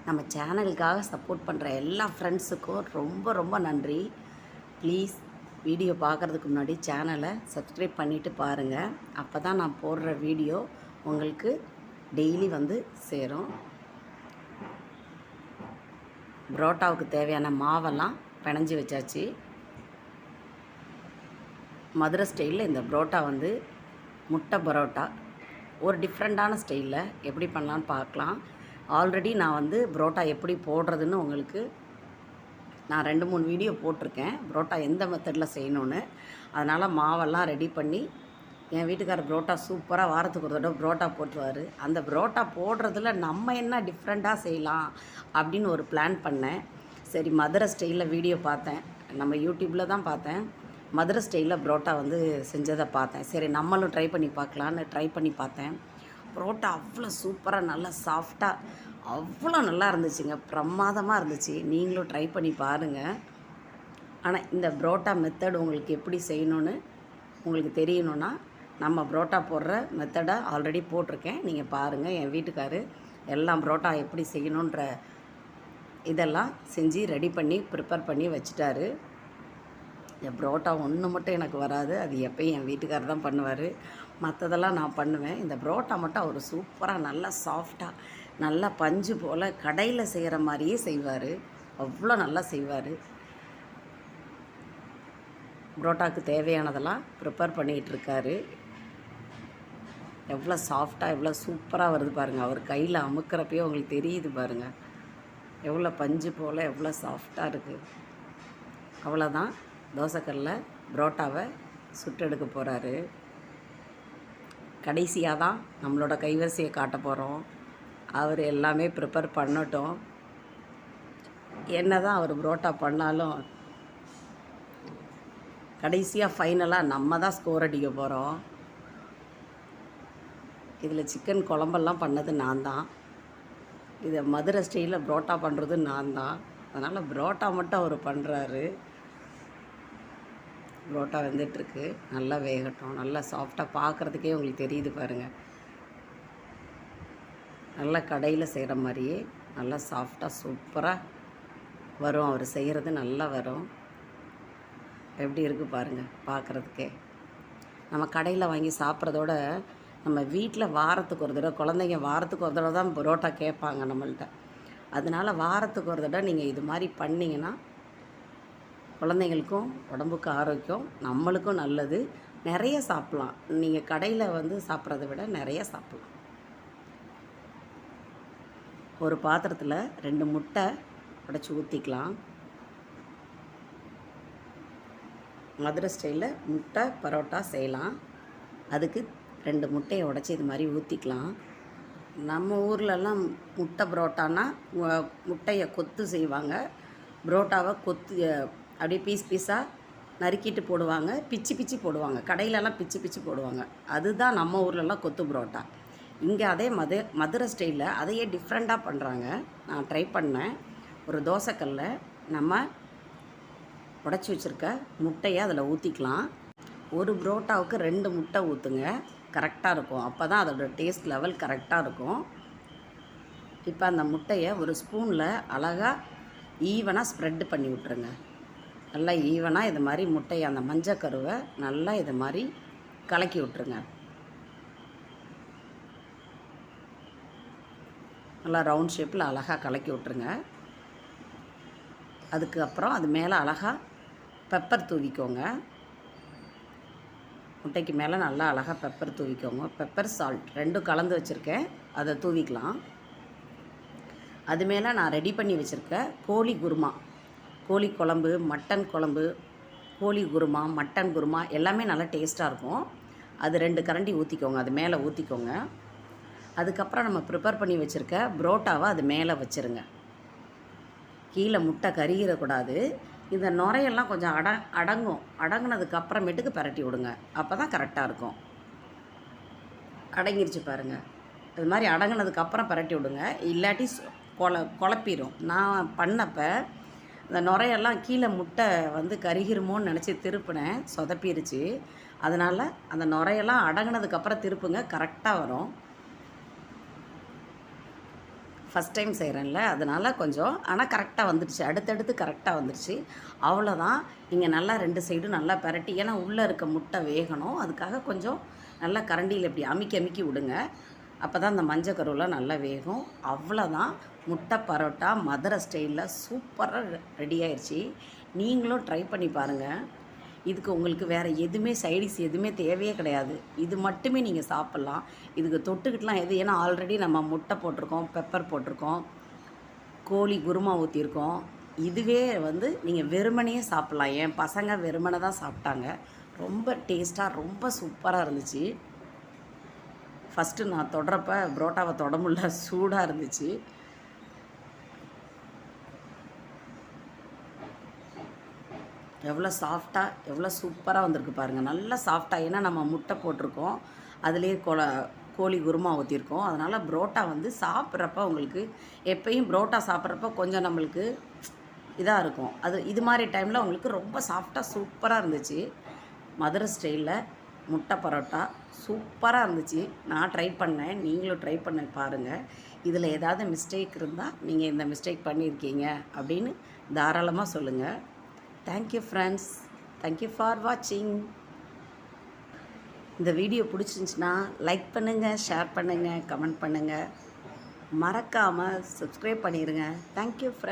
நம்ம சேனலுக்காக சப்போர்ட் பண்ணுற எல்லா ஃப்ரெண்ட்ஸுக்கும் ரொம்ப ரொம்ப நன்றி. ப்ளீஸ் வீடியோ பார்க்குறதுக்கு முன்னாடி சேனலை சப்ஸ்கிரைப் பண்ணிவிட்டு பாருங்கள். அப்போ தான் நான் போடுற வீடியோ உங்களுக்கு டெய்லி வந்து சேரும். புரோட்டாவுக்கு தேவையான மாவெல்லாம் பிணைஞ்சி வச்சாச்சு. மதுரை ஸ்டைலில் இந்த புரோட்டா வந்து முட்டை பரோட்டா ஒரு டிஃப்ரெண்ட்டான ஸ்டைலில் எப்படி பண்ணலான்னு பார்க்கலாம். ஆல்ரெடி நான் வந்து புரோட்டா எப்படி போடுறதுன்னு உங்களுக்கு நான் 2-3 வீடியோ போட்டிருக்கேன், புரோட்டா எந்த மெத்தடில் செய்யணுன்னு. அதனால் மாவெல்லாம் ரெடி பண்ணி என் வீட்டுக்காரர் புரோட்டா சூப்பராக வாரத்துக்கு ஒரு தடவை புரோட்டா போட்டுருவார். அந்த புரோட்டா போடுறதுல நம்ம என்ன டிஃப்ரெண்ட்டாக செய்யலாம் அப்படின்னு ஒரு பிளான் பண்ணேன். சரி, மதுரை ஸ்டைலில் வீடியோ பார்த்தேன், நம்ம யூடியூப்பில் தான் பார்த்தேன். மதுரை ஸ்டைலில் புரோட்டா வந்து செஞ்சதை பார்த்தேன். சரி, நம்மளும் ட்ரை பண்ணி பார்க்கலான்னு ட்ரை பண்ணி பார்த்தேன். புரோட்டா அவ்வளோ சூப்பராக நல்லா சாஃப்டாக அவ்வளோ நல்லா இருந்துச்சுங்க, பிரமாதமாக இருந்துச்சு. நீங்களும் ட்ரை பண்ணி பாருங்கள். ஆனால் இந்த புரோட்டா மெத்தட் உங்களுக்கு எப்படி செய்யணுன்னு உங்களுக்கு தெரியணுன்னா நம்ம புரோட்டா போடுற மெத்தடை ஆல்ரெடி போட்டிருக்கேன், நீங்கள் பாருங்கள். என் வீட்டுக்காரு எல்லாம் புரோட்டா எப்படி செய்யணுன்ற இதெல்லாம் செஞ்சு ரெடி பண்ணி ப்ரிப்பேர் பண்ணி வச்சுட்டாரு. என் புரோட்டா ஒன்று மட்டும் எனக்கு வராது, அது எப்போயும் என் வீட்டுக்காரர் தான் பண்ணுவார். மற்றதெல்லாம் நான் பண்ணுவேன். இந்த புரோட்டா மட்டும் அவர் சூப்பராக நல்லா சாஃப்டாக நல்லா பஞ்சு போல் கடையில் செய்கிற மாதிரியே செய்வார். அவ்வளோ நல்லா செய்வார். புரோட்டாவுக்கு தேவையானதெல்லாம் ப்ரிப்பேர் பண்ணிகிட்ருக்காரு. எவ்வளோ சாஃப்டாக எவ்வளோ சூப்பராக வருது பாருங்கள். அவர் கையில் அமுக்கிறப்பயே உங்களுக்கு தெரியுது பாருங்கள், எவ்வளோ பஞ்சு போல் எவ்வளோ சாஃப்டாக இருக்குது. அவ்வளோதான், தோசைக்கல்லில் புரோட்டாவை சுட்டெடுக்க போகிறாரு. கடைசியாக தான் நம்மளோட கைவரிசையை காட்ட போகிறோம். அவர் எல்லாமே ப்ரிப்பேர் பண்ணட்டும். என்ன தான் அவர் புரோட்டா பண்ணாலும் கடைசியாக ஃபைனலாக நம்ம தான் ஸ்கோர் அடிக்க போகிறோம். இதில் சிக்கன் குழம்பெல்லாம் பண்ணது நான் தான். இதை மதுரை ஸ்டைலில் புரோட்டா பண்ணுறது நான் தான். அதனால் புரோட்டா மட்டும் அவர் பண்ணுறாரு. புரோட்டா வெந்துட்டுருக்கு, நல்லா வேகட்டும். நல்லா சாஃப்டாக பார்க்குறதுக்கே உங்களுக்கு தெரியுது பாருங்கள். நல்லா கடையில் செய்கிற மாதிரியே நல்லா சாஃப்டாக சூப்பராக வரும். அவர் செய்கிறது நல்லா வரும். எப்படி இருக்குது பாருங்கள் பார்க்குறதுக்கே. நம்ம கடையில் வாங்கி சாப்பிட்றதோட நம்ம வீட்டில் வாரத்துக்கு ஒரு தடவை, குழந்தைங்க வாரத்துக்கு ஒரு தடவை தான் புரோட்டா கேட்பாங்க நம்மள்கிட்ட. அதனால் வாரத்துக்கு ஒரு தடவை நீங்கள் இது மாதிரி பண்ணிங்கன்னா குழந்தைங்களுக்கும் உடம்புக்கு ஆரோக்கியம், நம்மளுக்கும் நல்லது. நிறைய சாப்பிட்லாம். நீங்கள் கடையில் வந்து சாப்பிட்றத விட நிறைய சாப்பிட்லாம். ஒரு பாத்திரத்தில் 2 முட்டை உடைச்சி ஊற்றிக்கலாம். மதுரை ஸ்டைலில் முட்டை பரோட்டா செய்யலாம். அதுக்கு 2 முட்டையை உடைச்சி இது மாதிரி ஊற்றிக்கலாம். நம்ம ஊர்லெல்லாம் முட்டை பரோட்டானா முட்டையை கொத்து செய்வாங்க. புரோட்டாவை கொத்து அப்படியே பீஸ் பீஸாக நறுக்கிட்டு போடுவாங்க, பிச்சு பிச்சு போடுவாங்க. கடையிலலாம் பிச்சு பிச்சு போடுவாங்க. அதுதான் நம்ம ஊர்லலாம் கொத்து புரோட்டா. இங்கே அதே மதுரை ஸ்டைலில் அதையே டிஃப்ரெண்ட்டாக பண்ணுறாங்க. நான் ட்ரை பண்ணேன். ஒரு தோசைக்கல்ல நம்ம உடச்சி வச்சுருக்க முட்டையை அதில் ஊற்றிக்கலாம். ஒரு புரோட்டாவுக்கு 2 முட்டை ஊற்றுங்க, கரெக்டாக இருக்கும். அப்போ தான் அதோடய டேஸ்ட் லெவல் கரெக்டாக இருக்கும். இப்போ அந்த முட்டையை ஒரு ஸ்பூனில் அழகாக ஈவனாக ஸ்ப்ரெட்டு பண்ணி விட்ருங்க. நல்லா ஈவனாக இது மாதிரி முட்டையை அந்த மஞ்சக்கருவை நல்லா இது மாதிரி கலக்கி விட்ருங்க. நல்லா ரவுண்ட் ஷேப்பில் அழகாக கலக்கி விட்ருங்க. அதுக்கப்புறம் அது மேலே அழகாக பெப்பர் தூவிக்கோங்க. முட்டைக்கு மேலே நல்லா அழகாக பெப்பர் தூவிக்கோங்க. பெப்பர் சால்ட் 2 கலந்து வச்சுருக்கேன், அதை தூவிக்கலாம். அது மேலே நான் ரெடி பண்ணி வச்சுருக்க கோழி குருமா, கோழி குழம்பு, மட்டன் குழம்பு, கோழி குருமா, மட்டன் குருமா எல்லாமே நல்லா டேஸ்ட்டாக இருக்கும். அது 2 கரண்டி ஊற்றிக்கோங்க, அது மேலே ஊற்றிக்கோங்க. அதுக்கப்புறம் நம்ம ப்ரிப்பேர் பண்ணி வச்சுருக்க புரோட்டாவை அது மேலே வச்சுருங்க. கீழே முட்டை கருகிடக்கூடாது. இந்த நுரையெல்லாம் கொஞ்சம் அடங்கினதுக்கு அப்புறமேட்டுக்கு பரட்டி விடுங்க. அப்போ தான் கரெக்டாக இருக்கும். அடங்கிருச்சு பாருங்கள். இது மாதிரி அடங்கினதுக்கப்புறம் பரட்டி விடுங்க, இல்லாட்டி குழப்பிடும். நான் பண்ணப்போ இந்த நுரையெல்லாம் கீழே முட்டை வந்து கருகிருமோன்னு நினச்சி திருப்பினேன், சொதப்பிருச்சு. அதனால் அந்த நுரையெல்லாம் அடங்கினதுக்கப்புறம் திருப்புங்க, கரெக்டாக வரும். ஃபஸ்ட் டைம் செய்கிறேன்ல, அதனால் கொஞ்சம் ஆனால் கரெக்டாக வந்துடுச்சு. அடுத்தடுத்து கரெக்டாக வந்துடுச்சு. அவ்வளோதான். நீங்கள் நல்லா 2 சைடும் நல்லா பெரட்டி, ஏன்னா உள்ளே இருக்க முட்டை வேகணும். அதுக்காக கொஞ்சம் நல்லா கரண்டியில் இப்படி அமுக்கி அமுக்கி விடுங்க. அப்போ தான் அந்த மஞ்சள் கருவெலாம் நல்லா வேகும். அவ்வளோதான். முட்டை பரோட்டா மதுரை ஸ்டைலில் சூப்பராக ரெடி ஆயிடுச்சு. நீங்களும் ட்ரை பண்ணி பாருங்கள். இதுக்கு உங்களுக்கு வேறு எதுவுமே சைடிஷ் எதுவுமே தேவையே கிடையாது. இது மட்டுமே நீங்கள் சாப்பிட்லாம். இதுக்கு தொட்டுக்கிட்டுலாம் ஏன்னா ஆல்ரெடி நம்ம முட்டை போட்டிருக்கோம், பெப்பர் போட்டிருக்கோம், கோழி குருமா ஊற்றிருக்கோம். இதுவே வந்து நீங்கள் வெறுமனையே சாப்பிட்லாம். என் பசங்க வெறுமனை தான் சாப்பிட்டாங்க. ரொம்ப டேஸ்ட்டாக ரொம்ப சூப்பராக இருந்துச்சு. ஃபஸ்ட்டு நான் தொடுறப்ப புரோட்டாவை தொட முடியல, சூடாக இருந்துச்சு. எவ்வளோ சாஃப்டாக எவ்வளோ சூப்பராக வந்திருக்கு பாருங்கள். நல்லா சாஃப்டாக, ஏன்னா நம்ம முட்டை போட்டிருக்கோம், அதுலேயே கோழி குருமா ஊற்றிருக்கோம். அதனால் புரோட்டா வந்து சாப்பிட்றப்ப உங்களுக்கு எப்பயும் புரோட்டா சாப்பிட்றப்ப கொஞ்சம் நம்மளுக்கு இதாக இருக்கும். இது மாதிரி டைமில் உங்களுக்கு ரொம்ப சாஃப்டாக சூப்பராக இருந்துச்சு. மதுரை ஸ்டைலில் முட்டை பரோட்டா சூப்பராக இருந்துச்சு. நான் ட்ரை பண்ணேன், நீங்களும் ட்ரை பண்ண பாருங்கள். இதில் ஏதாவது மிஸ்டேக் இருந்தால் நீங்கள் இந்த மிஸ்டேக் பண்ணியிருக்கீங்க அப்படின்னு தாராளமாக சொல்லுங்கள். தேங்க்யூ ஃப்ரெண்ட்ஸ், தேங்க்யூ ஃபார் வாட்சிங். இந்த வீடியோ பிடிச்சிருந்துச்சின்னா லைக் பண்ணுங்கள், ஷேர் பண்ணுங்கள், கமெண்ட் பண்ணுங்கள். மறக்காமல் சப்ஸ்கிரைப் பண்ணிடுங்க. Thank you friends.